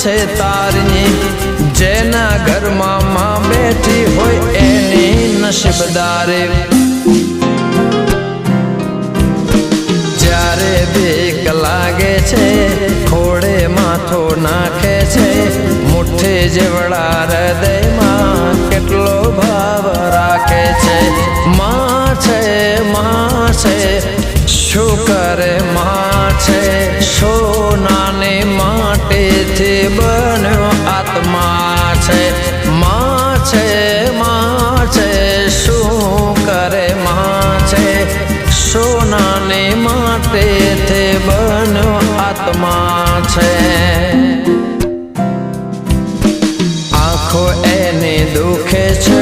છે તારની, જેના ઘરમાં માં બેઠી હોય એની નસીબદારે। જ્યારે બીક લાગે છે ખોડે માથો નાખે છે, મુઠ્ઠી જેવડા હૃદયમાં કેટલો ભાવ રાખે છે। માં છે શું કરે માં છે, સોનાની માટીથી બન્યો આત્મા છે। માં છે શું કરે માં છે, સોનાની માટીથી બન્યો આત્મા છે। આંખો એની દુખે છે